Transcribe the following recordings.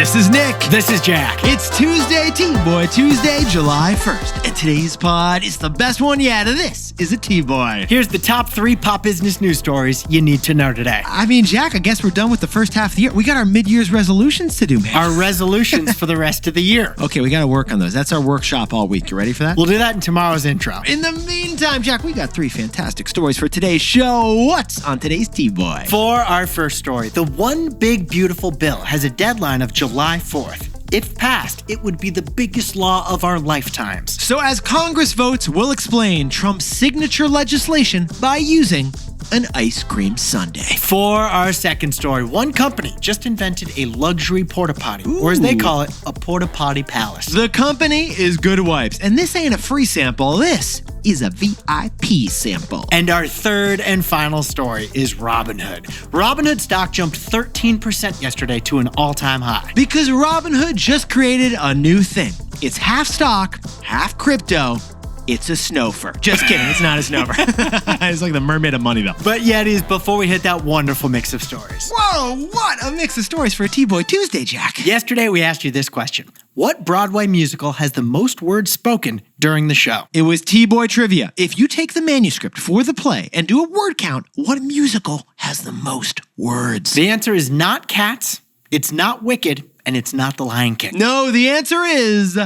This is Nick. This is Jack. It's Tuesday, T-Boy Tuesday, July 1st. And today's pod is the best one yet. This is a T-Boy. Here's the top 3 pop business news stories you need to know today. I mean, Jack, I guess we're done with the first half of the year. We got our mid-year's resolutions to do, man. Our resolutions for the rest of the year. Okay, we got to work on those. That's our workshop all week. You ready for that? We'll do that in tomorrow's intro. In the meantime, Jack, we got 3 fantastic stories for today's show. What's on today's T-Boy? For our first story, the One Big Beautiful Bill has a deadline of July 4th. If passed, it would be the biggest law of our lifetimes. So as Congress votes, we'll explain Trump's signature legislation by using an ice cream sundae. For our second story, one company just invented a luxury porta-potty, or as they call it, a Porta-Potty Palace. The company is Goodwipes, and this ain't a free sample. This is a VIP sample. And our third and final story is Robinhood. Robinhood stock jumped 13% yesterday to an all-time high. Because Robinhood just created a new thing. It's half stock, half crypto. It's a snowfer. Just kidding, it's not a snowfer. It's like the mermaid of money, though. But Yetis, before we hit that wonderful mix of stories. Whoa, what a mix of stories for a T-Boy Tuesday, Jack. Yesterday, we asked you this question. What Broadway musical has the most words spoken during the show? It was T-Boy Trivia. If you take the manuscript for the play and do a word count, what musical has the most words? The answer is not Cats, it's not Wicked, and it's not The Lion King. No, the answer is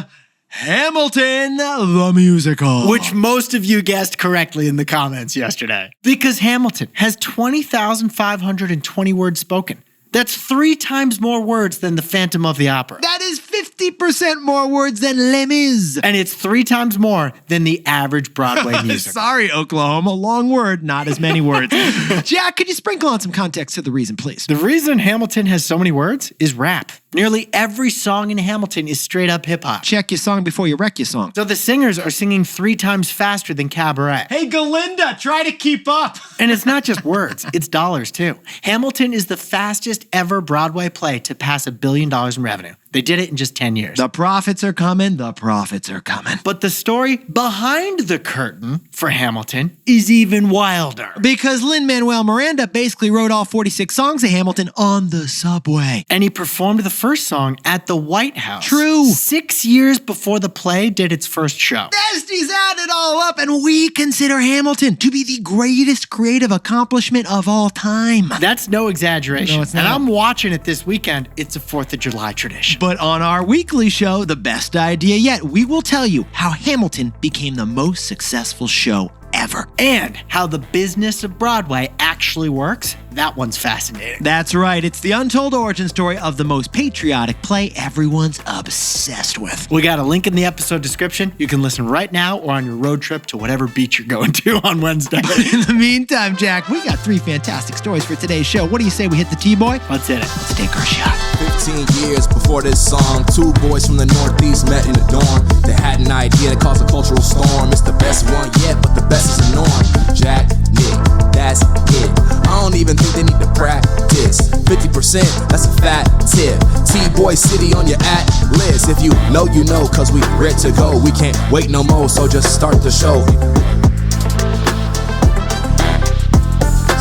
Hamilton, the musical. Which most of you guessed correctly in the comments yesterday. Because Hamilton has 20,520 words spoken. That's 3 times more words than the Phantom of the Opera. That is 50% more words than Les Mis. And it's 3 times more than the average Broadway musical. Sorry, Oklahoma. Long word, not as many words. Jack, could you sprinkle on some context to the reason, please? The reason Hamilton has so many words is rap. Nearly every song in Hamilton is straight up hip hop. Check your song before you wreck your song. So the singers are singing 3 times faster than Cabaret. Hey, Galinda, try to keep up. And it's not just words, it's dollars too. Hamilton is the fastest ever Broadway play to pass $1 billion in revenue. They did it in just 10 years. The profits are coming. The profits are coming. But the story behind the curtain for Hamilton is even wilder. Because Lin-Manuel Miranda basically wrote all 46 songs of Hamilton on the subway. And he performed the first song at the White House. True. 6 years before the play did its first show. Besties add it all up, and we consider Hamilton to be the greatest creative accomplishment of all time. That's no exaggeration. No, it's not. And I'm watching it this weekend. It's a 4th of July tradition. But on our weekly show, The Best Idea Yet, we will tell you how Hamilton became the most successful show ever. And how the business of Broadway actually works. That one's fascinating. That's right. It's the untold origin story of the most patriotic play everyone's obsessed with. We got a link in the episode description. You can listen right now or on your road trip to whatever beach you're going to on Wednesday. In the meantime, Jack, we got 3 fantastic stories for today's show. What do you say we hit the T-Boy? Let's hit it. Let's take our shot. 15 years before this song, 2 boys from the Northeast met in the dorm. They had an idea to cause a cultural storm. It's the best one yet, but the best is a norm. Jack, Nick, that's it. I don't even think they need to practice. 50%, that's a fat tip. T-Boy City on your at-list. If you know, you know, cause we ready to go. We can't wait no more, so just start the show.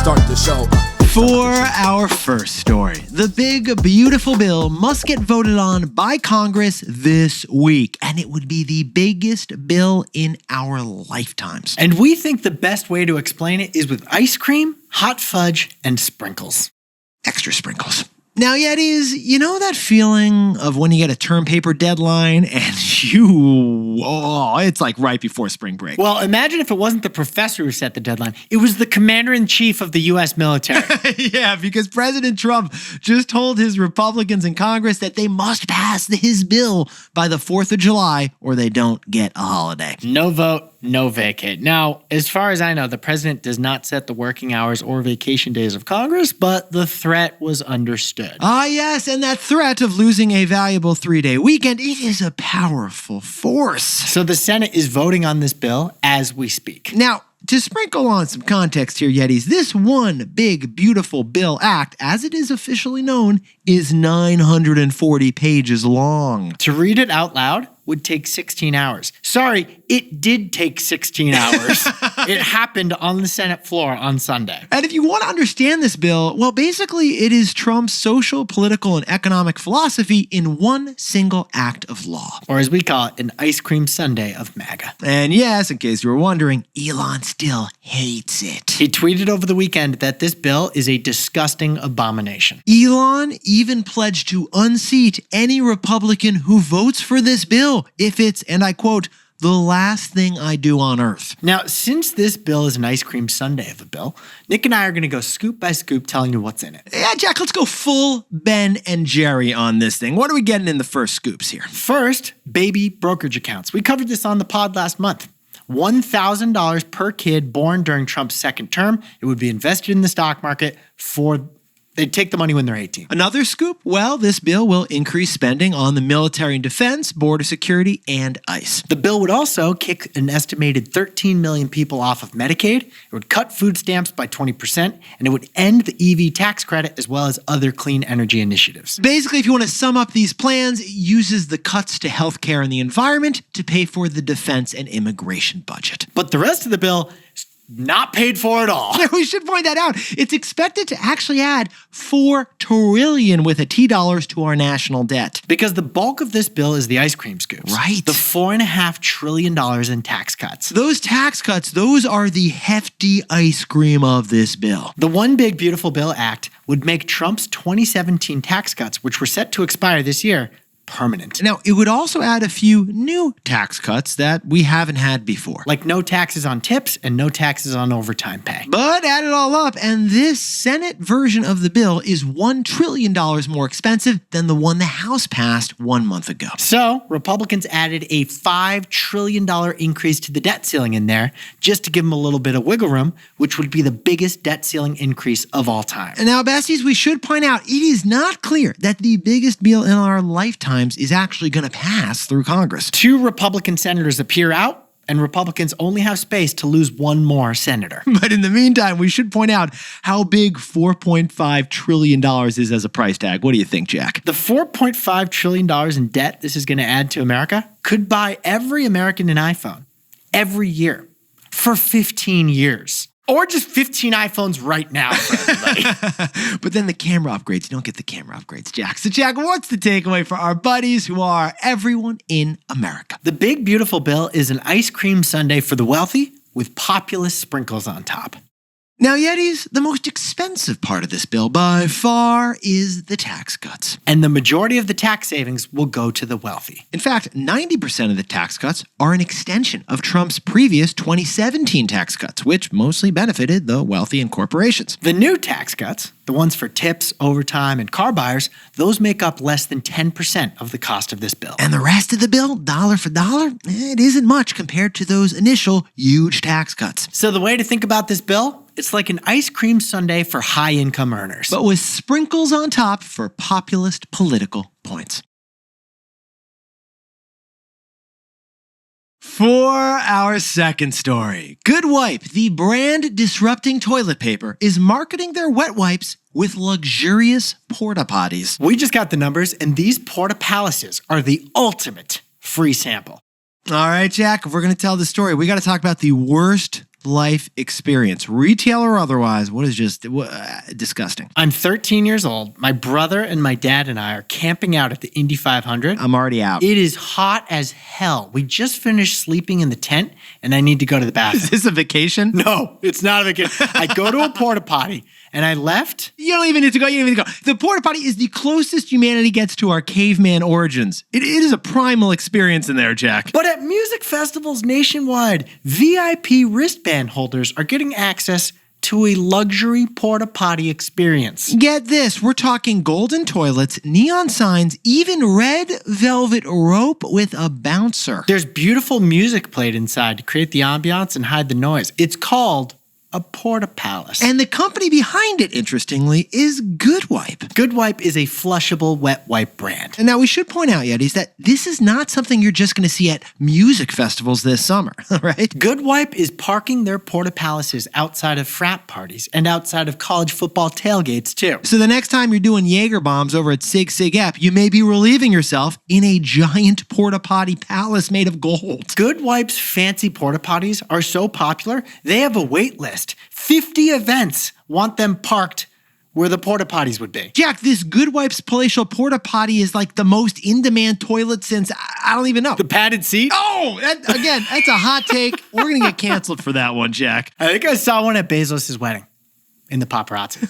Start the show. For our first story, the big, beautiful bill must get voted on by Congress this week, and it would be the biggest bill in our lifetimes. And we think the best way to explain it is with ice cream, hot fudge, and sprinkles. Extra sprinkles. Now, Yetis, you know that feeling of when you get a term paper deadline and it's like right before spring break. Well, imagine if it wasn't the professor who set the deadline. It was the commander-in-chief of the U.S. military. Yeah, because President Trump just told his Republicans in Congress that they must pass his bill by the 4th of July or they don't get a holiday. No vote, no vacate. Now, as far as I know, the president does not set the working hours or vacation days of Congress, but the threat was understood. Ah, yes, and that threat of losing a valuable 3-day weekend, it is a powerful force. So the Senate is voting on this bill as we speak. Now, to sprinkle on some context here, Yetis, this one big, beautiful bill act, as it is officially known, is 940 pages long. To read it out loud would take 16 hours. Sorry, it did take 16 hours. It happened on the Senate floor on Sunday. And if you want to understand this bill, well, basically it is Trump's social, political, and economic philosophy in one single act of law. Or as we call it, an ice cream sundae of MAGA. And yes, in case you were wondering, Elon still hates it. He tweeted over the weekend that this bill is a disgusting abomination. Elon even pledged to unseat any Republican who votes for this bill if it's, and I quote, the last thing I do on earth. Now, since this bill is an ice cream sundae of a bill, Nick and I are going to go scoop by scoop telling you what's in it. Yeah, Jack, let's go full Ben and Jerry on this thing. What are we getting in the first scoops here? First, baby brokerage accounts. We covered this on the pod last month. $1,000 per kid born during Trump's second term. It would be invested in the stock market they'd take the money when they're 18. Another scoop? Well, this bill will increase spending on the military and defense, border security, and ICE. The bill would also kick an estimated 13 million people off of Medicaid. It would cut food stamps by 20%, and it would end the EV tax credit as well as other clean energy initiatives. Basically, if you want to sum up these plans, it uses the cuts to healthcare and the environment to pay for the defense and immigration budget. But the rest of the bill is not paid for at all. We should point that out. It's expected to actually add $4 trillion with a T dollars to our national debt. Because the bulk of this bill is the ice cream scoops. Right. The $4.5 trillion in tax cuts. Those tax cuts, those are the hefty ice cream of this bill. The One Big Beautiful Bill Act would make Trump's 2017 tax cuts, which were set to expire this year, permanent. Now, it would also add a few new tax cuts that we haven't had before. Like no taxes on tips and no taxes on overtime pay. But add it all up, and this Senate version of the bill is $1 trillion more expensive than the one the House passed 1 month ago. So, Republicans added a $5 trillion increase to the debt ceiling in there just to give them a little bit of wiggle room, which would be the biggest debt ceiling increase of all time. And now, besties, we should point out, it is not clear that the biggest bill in our lifetime is actually going to pass through Congress. 2 Republican senators appear out, and Republicans only have space to lose 1 more senator. But in the meantime, we should point out how big $4.5 trillion is as a price tag. What do you think, Jack? The $4.5 trillion in debt this is going to add to America could buy every American an iPhone every year for 15 years. Or just 15 iPhones right now for everybody. But then the camera upgrades, you don't get the camera upgrades, Jack. So, Jack, what's the takeaway for our buddies who are everyone in America? The Big Beautiful Bill is an ice cream sundae for the wealthy with populist sprinkles on top. Now, Yetis, the most expensive part of this bill by far is the tax cuts. And the majority of the tax savings will go to the wealthy. In fact, 90% of the tax cuts are an extension of Trump's previous 2017 tax cuts, which mostly benefited the wealthy and corporations. The new tax cuts, the ones for tips, overtime, and car buyers, those make up less than 10% of the cost of this bill. And the rest of the bill, dollar for dollar, it isn't much compared to those initial huge tax cuts. So the way to think about this bill, it's like an ice cream sundae for high-income earners. But with sprinkles on top for populist political points. For our second story, Goodwipes, the brand disrupting toilet paper, is marketing their wet wipes with luxurious porta-potties. We just got the numbers, and these Porta Palaces are the ultimate free sample. All right, Jack, if we're going to tell the story, we got to talk about the worst life experience, retail or otherwise. What is just disgusting. I'm 13 years old. My brother and my dad and I are camping out at the Indy 500. I'm already out. It is hot as hell. We just finished sleeping in the tent, and I need to go to the bathroom. Is this a vacation? No, it's not a vacation. I go to a porta potty, and I left. You don't even need to go. You don't even need to go. The porta potty is the closest humanity gets to our caveman origins. It is a primal experience in there, Jack. But at music festivals nationwide, VIP wristband holders are getting access to a luxury porta potty experience. Get this, we're talking golden toilets, neon signs, even red velvet rope with a bouncer. There's beautiful music played inside to create the ambiance and hide the noise. It's called a porta palace. And the company behind it, interestingly, is Goodwipe. Goodwipe is a flushable wet wipe brand. And now we should point out, Yetis, that this is not something you're just going to see at music festivals this summer, right? Goodwipe is parking their porta palaces outside of frat parties and outside of college football tailgates too. So the next time you're doing Jaeger bombs over at Sig Sig Ep, you may be relieving yourself in a giant Porta-Potty Palace made of gold. Goodwipe's fancy porta potties are so popular, they have a wait list. 50 events want them parked where the porta potties would be. Jack, this Goodwipes palatial porta potty is like the most in-demand toilet since, I don't even know. The padded seat? Oh, again, that's a hot take. We're going to get canceled for that one, Jack. I think I saw one at Bezos' wedding in the paparazzi.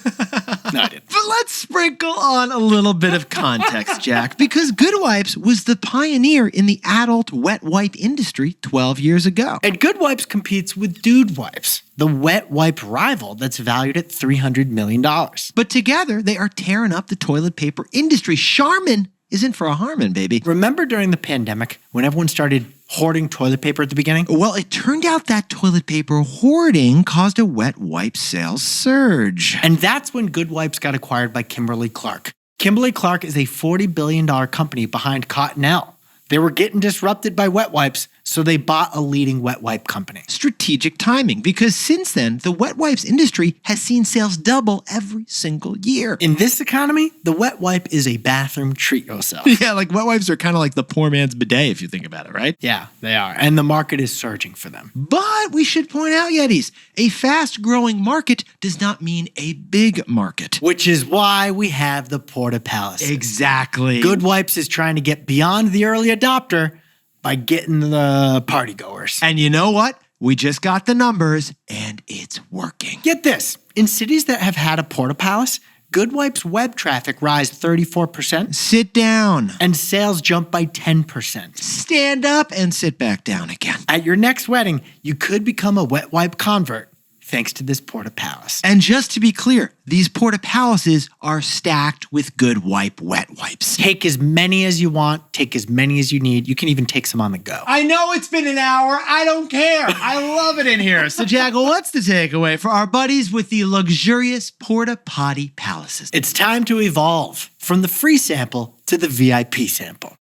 No, I didn't. But let's sprinkle on a little bit of context, Jack, because Goodwipes was the pioneer in the adult wet wipe industry 12 years ago. And Goodwipes competes with Dude Wipes, the wet wipe rival that's valued at $300 million. But together, they are tearing up the toilet paper industry. Charmin isn't for a Harmon, baby. Remember during the pandemic when everyone started hoarding toilet paper at the beginning? Well, it turned out that toilet paper hoarding caused a wet wipe sales surge. And that's when Goodwipes got acquired by Kimberly-Clark. Kimberly-Clark is a $40 billion company behind Cottonelle. They were getting disrupted by wet wipes, so they bought a leading wet wipe company. Strategic timing, because since then, the wet wipes industry has seen sales double every single year. In this economy, the wet wipe is a bathroom treat yourself. Yeah, like wet wipes are kind of like the poor man's bidet, if you think about it, right? Yeah, they are. And the market is surging for them. But we should point out, Yetis, a fast-growing market does not mean a big market. Which is why we have the Porta Palaces. Exactly. Goodwipes is trying to get beyond the early adopter by getting the partygoers. And you know what? We just got the numbers, and it's working. Get this. In cities that have had a Porta Palace, Goodwipes web traffic rise 34%. Sit down. And sales jump by 10%. Stand up and sit back down again. At your next wedding, you could become a wet wipe convert thanks to this Porta Palace. And just to be clear, these Porta Palaces are stacked with Goodwipe wet wipes. Take as many as you want, take as many as you need. You can even take some on the go. I know it's been an hour. I don't care. I love it in here. So, Jack, what's the takeaway for our buddies with the luxurious Porta-Potty Palaces? It's time to evolve from the free sample to the VIP sample.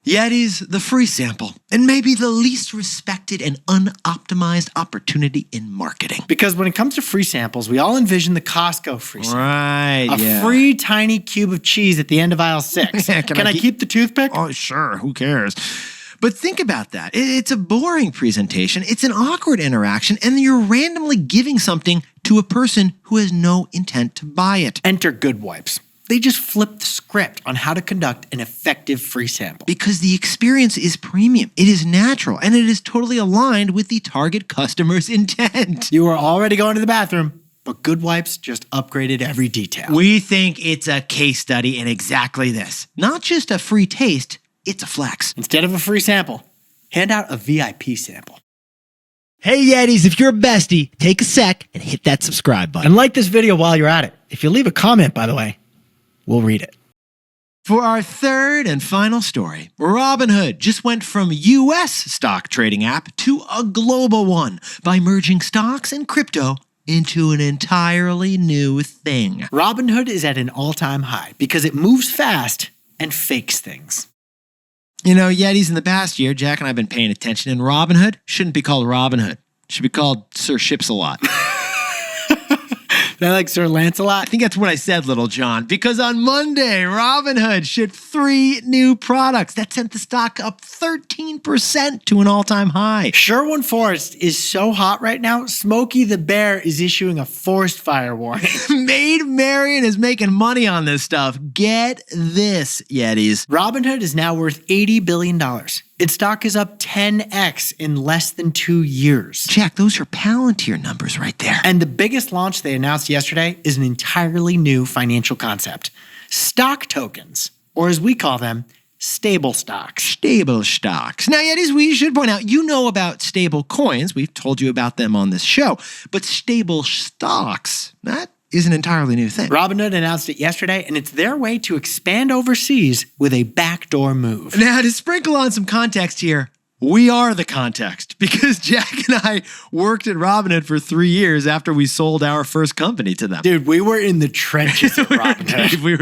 Yetis, the free sample, and maybe the least respected and unoptimized opportunity in marketing. Because when it comes to free samples, we all envision the Costco free sample. Right, A free tiny cube of cheese at the end of aisle 6. Can I keep the toothpick? Oh, sure. Who cares? But think about that. It's a boring presentation. It's an awkward interaction, and you're randomly giving something to a person who has no intent to buy it. Enter Goodwipes. They just flipped the script on how to conduct an effective free sample. Because the experience is premium, it is natural, and it is totally aligned with the target customer's intent. You were already going to the bathroom, but Goodwipes just upgraded every detail. We think it's a case study in exactly this. Not just a free taste, it's a flex. Instead of a free sample, hand out a VIP sample. Hey Yetis, if you're a bestie, take a sec and hit that subscribe button. And like this video while you're at it. If you leave a comment, by the way, we'll read it. For our third and final story, Robinhood just went from US stock trading app to a global one by merging stocks and crypto into an entirely new thing. Robinhood is at an all-time high because it moves fast and fakes things. You know, Yetis, in the past year, Jack and I have been paying attention, and Robinhood shouldn't be called Robinhood. It should be called Sir Ships-a-Lot. That like Sir Lancelot? I think that's what I said, Little John, because on Monday, Robinhood shipped 3 new products that sent the stock up 13% to an all-time high. Sherwin Forest is so hot right now, Smokey the Bear is issuing a forest fire warning. Maid Marian is making money on this stuff. Get this, Yetis. Robinhood is now worth $80 billion. Its stock is up 10x in less than 2 years. Jack, those are Palantir numbers right there. And the biggest launch they announced yesterday is an entirely new financial concept. Stock tokens, or as we call them, stable stocks. Stable stocks. Now, Yetis, we should point out, you know about stable coins. We've told you about them on this show. But stable stocks, that is an entirely new thing. Robinhood announced it yesterday, and it's their way to expand overseas with a backdoor move. Now, to sprinkle on some context here, We are the context because Jack and I worked at Robinhood for 3 years after we sold our first company to them. Dude, we were in the trenches at Robinhood. We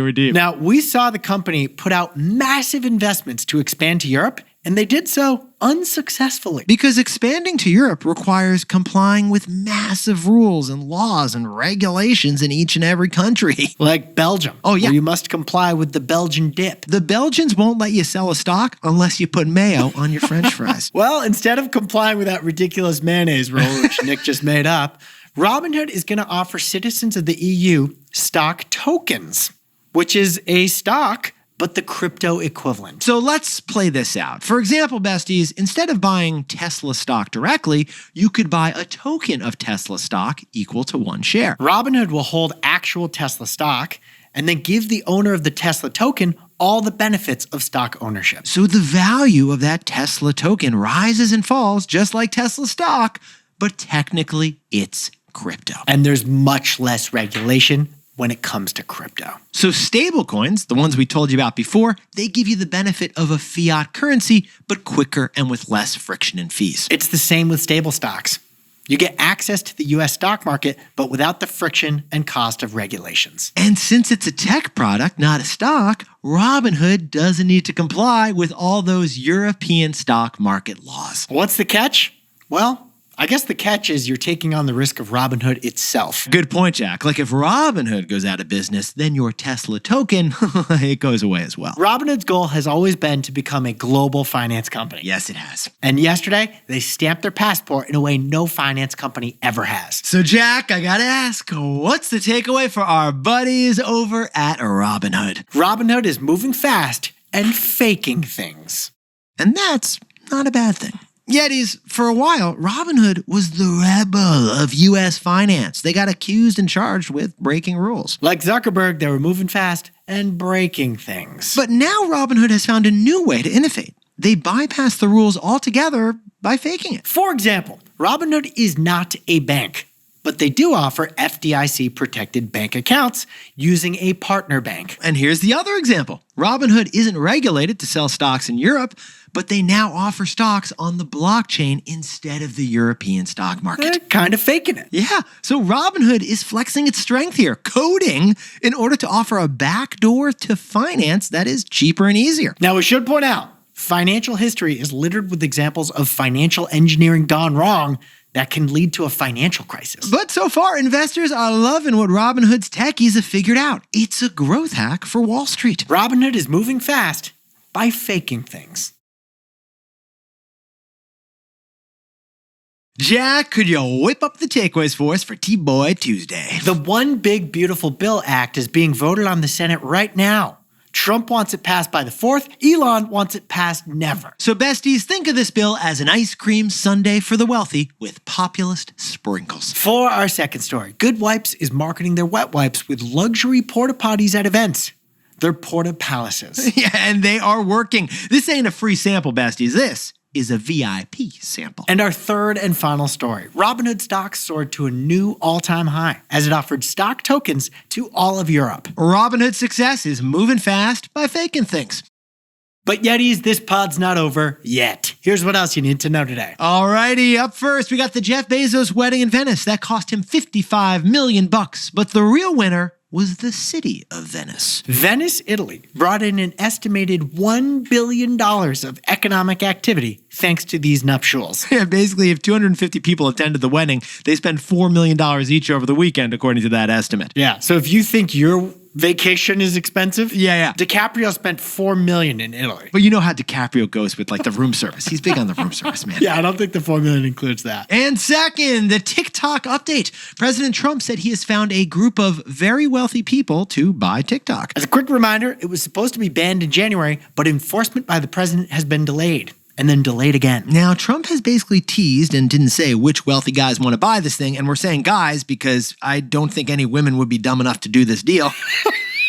were deep. Now, we saw the company put out massive investments to expand to Europe, and they did so unsuccessfully. Because expanding to Europe requires complying with massive rules and laws and regulations in each and every country. Like Belgium. Oh, yeah. Where you must comply with the Belgian dip. The Belgians won't let you sell a stock unless you put mayo on your French fries. Well, instead of complying with that ridiculous mayonnaise rule, which Nick just made up, Robinhood is going to offer citizens of the EU stock tokens, which is a stock, but the crypto equivalent. So let's play this out. For example, besties, instead of buying Tesla stock directly, you could buy a token of Tesla stock equal to 1 share. Robinhood will hold actual Tesla stock and then give the owner of the Tesla token all the benefits of stock ownership. So the value of that Tesla token rises and falls just like Tesla stock, but technically it's crypto. And there's much less regulation when it comes to crypto. So stablecoins, the ones we told you about before, they give you the benefit of a fiat currency, but quicker and with less friction and fees. It's the same with stable stocks. You get access to the US stock market, but without the friction and cost of regulations. And since it's a tech product, not a stock, Robinhood doesn't need to comply with all those European stock market laws. What's the catch? Well, I guess the catch is you're taking on the risk of Robinhood itself. Good point, Jack. Like if Robinhood goes out of business, then your Tesla token, it goes away as well. Robinhood's goal has always been to become a global finance company. Yes, it has. And yesterday, they stamped their passport in a way no finance company ever has. So, Jack, I gotta ask, what's the takeaway for our buddies over at Robinhood? Robinhood is moving fast and faking things. And that's not a bad thing. Yetis, for a while, Robinhood was the rebel of U.S. finance. They got accused and charged with breaking rules. Like Zuckerberg, they were moving fast and breaking things. But now Robinhood has found a new way to innovate. They bypass the rules altogether by faking it. For example, Robinhood is not a bank, but they do offer FDIC-protected bank accounts using a partner bank. And here's the other example. Robinhood isn't regulated to sell stocks in Europe, but they now offer stocks on the blockchain instead of the European stock market. They're kind of faking it. Yeah, so Robinhood is flexing its strength here, coding in order to offer a backdoor to finance that is cheaper and easier. Now, we should point out, financial history is littered with examples of financial engineering gone wrong that can lead to a financial crisis. But so far, investors are loving what Robinhood's techies have figured out. It's a growth hack for Wall Street. Robinhood is moving fast by faking things. Jack, could you whip up the takeaways for us for TBOY Tuesday? The One Big Beautiful Bill Act is being voted on the Senate right now. Trump wants it passed by the 4th. Elon wants it passed never. So besties, think of this bill as an ice cream sundae for the wealthy with populist sprinkles. For our second story, Goodwipes is marketing their wet wipes with luxury porta-potties at events. They're Porta-Palaces. Yeah, and they are working. This ain't a free sample, besties. This is a VIP sample. And our third and final story, Robinhood stocks soared to a new all-time high as it offered stock tokens to all of Europe. Robinhood's success is moving fast by faking things. But Yetis, this pod's not over yet. Here's what else you need to know today. Alrighty, up first, we got the Jeff Bezos wedding in Venice. That cost him $55 million, but the real winner was the city of Venice. Venice, Italy brought in an estimated $1 billion of economic activity thanks to these nuptials. Yeah, basically, if 250 people attended the wedding, they spent $4 million each over the weekend, according to that estimate. Yeah, so if you think your vacation is expensive, yeah. DiCaprio spent $4 million in Italy. But you know how DiCaprio goes with like the room service. He's big on the room service, man. Yeah, I don't think the $4 million includes that. And second, the TikTok update. President Trump said he has found a group of very wealthy people to buy TikTok. As a quick reminder, it was supposed to be banned in January, but enforcement by the president has been delayed. And then delayed again. Now, Trump has basically teased and didn't say which wealthy guys want to buy this thing. And we're saying guys because I don't think any women would be dumb enough to do this deal.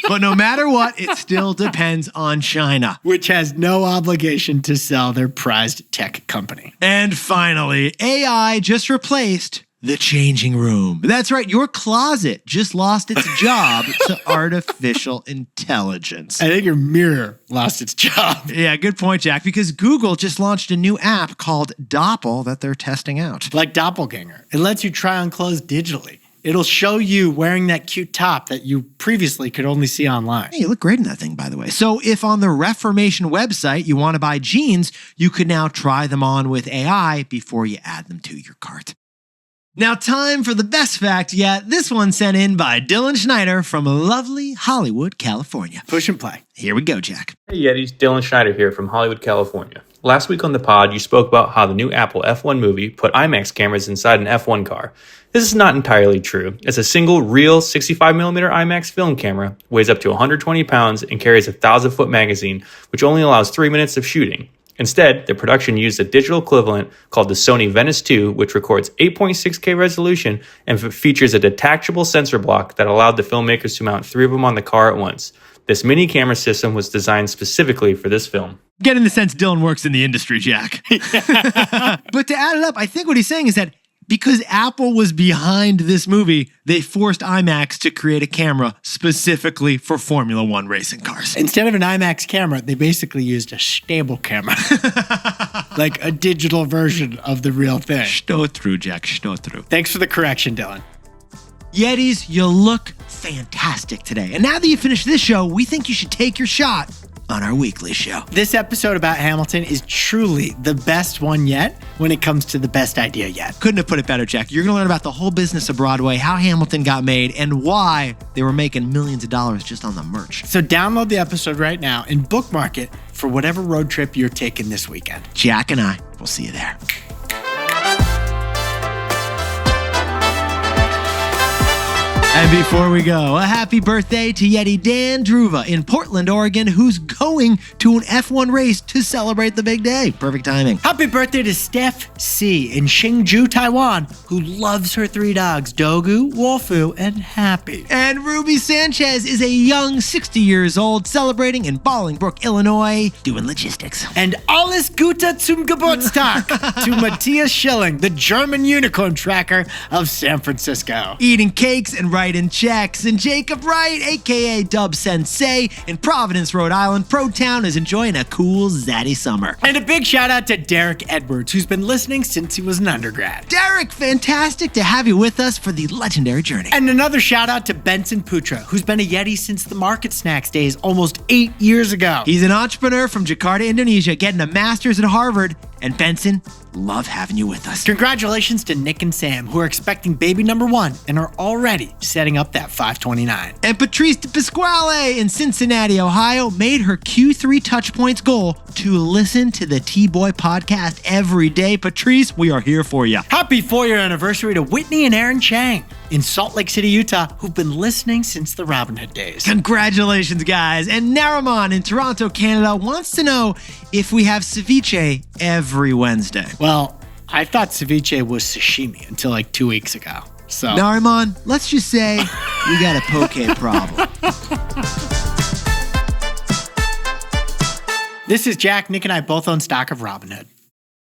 But no matter what, it still depends on China, which has no obligation to sell their prized tech company. And finally, AI just replaced the changing room. That's right, your closet just lost its job to artificial intelligence. I think your mirror lost its job. Yeah, good point, Jack, because Google just launched a new app called Doppel that they're testing out. Like Doppelganger. It lets you try on clothes digitally. It'll show you wearing that cute top that you previously could only see online. Hey, you look great in that thing, by the way. So if on the Reformation website you want to buy jeans, you could now try them on with AI before you add them to your cart. Now, time for the best fact yet. This one sent in by Dylan Schneider from lovely Hollywood, California. Push and play. Here we go, Jack. Hey Yetis, Dylan Schneider here from Hollywood, California. Last week on the pod, you spoke about how the new Apple F1 movie put IMAX cameras inside an F1 car. This is not entirely true, as a single real 65mm IMAX film camera weighs up to 120 pounds and carries a 1,000-foot magazine, which only allows 3 minutes of shooting. Instead, the production used a digital equivalent called the Sony Venice 2, which records 8.6K resolution and features a detachable sensor block that allowed the filmmakers to mount 3 of them on the car at once. This mini camera system was designed specifically for this film. Getting the sense Dylan works in the industry, Jack. But to add it up, I think what he's saying is that because Apple was behind this movie, they forced IMAX to create a camera specifically for Formula One racing cars. Instead of an IMAX camera, they basically used a stable camera. Like a digital version of the real thing. Stow through, Jack, stow through. Thanks for the correction, Dylan. Yetis, you look fantastic today. And now that you finished this show, we think you should take your shot on our weekly show. This episode about Hamilton is truly the best one yet when it comes to the best idea yet. Couldn't have put it better, Jack. You're going to learn about the whole business of Broadway, how Hamilton got made, and why they were making millions of dollars just on the merch. So download the episode right now and bookmark it for whatever road trip you're taking this weekend. Jack and I will see you there. And before we go, a happy birthday to Yeti Dan Druva in Portland, Oregon, who's going to an F1 race to celebrate the big day. Perfect timing. Happy birthday to Steph C. in Hsinchu, Taiwan, who loves her 3 dogs, Dogu, Wolfu, and Happy. And Ruby Sanchez is a young 60 years old celebrating in Bolingbrook, Illinois, doing logistics. And alles Gute zum Geburtstag to Matthias Schilling, the German unicorn tracker of San Francisco. Eating cakes and writing checks. And Jacob Wright, aka Dub Sensei, in Providence, Rhode Island, Pro Town, is enjoying a cool zaddy summer. And a big shout out to Derek Edwards, who's been listening since he was an undergrad. Derek, fantastic to have you with us for the legendary journey. And another shout out to Benson Putra, who's been a Yeti since the Market Snacks days almost 8 years ago. He's an entrepreneur from Jakarta, Indonesia, getting a master's at Harvard. And Benson, love having you with us. Congratulations to Nick and Sam, who are expecting baby number 1 and are already setting up that 529. And Patrice de Pasquale in Cincinnati, Ohio, made her Q3 Touchpoints goal to listen to the TBOY podcast every day. Patrice, we are here for you. Happy 4-year anniversary to Whitney and Aaron Chang in Salt Lake City, Utah, who've been listening since the Robinhood days. Congratulations, guys. And Nariman in Toronto, Canada, wants to know if we have ceviche every Wednesday. Well, I thought ceviche was sashimi until like 2 weeks ago. So Nariman, let's just say we got a poke problem. This is Jack. Nick and I both own stock of Robinhood.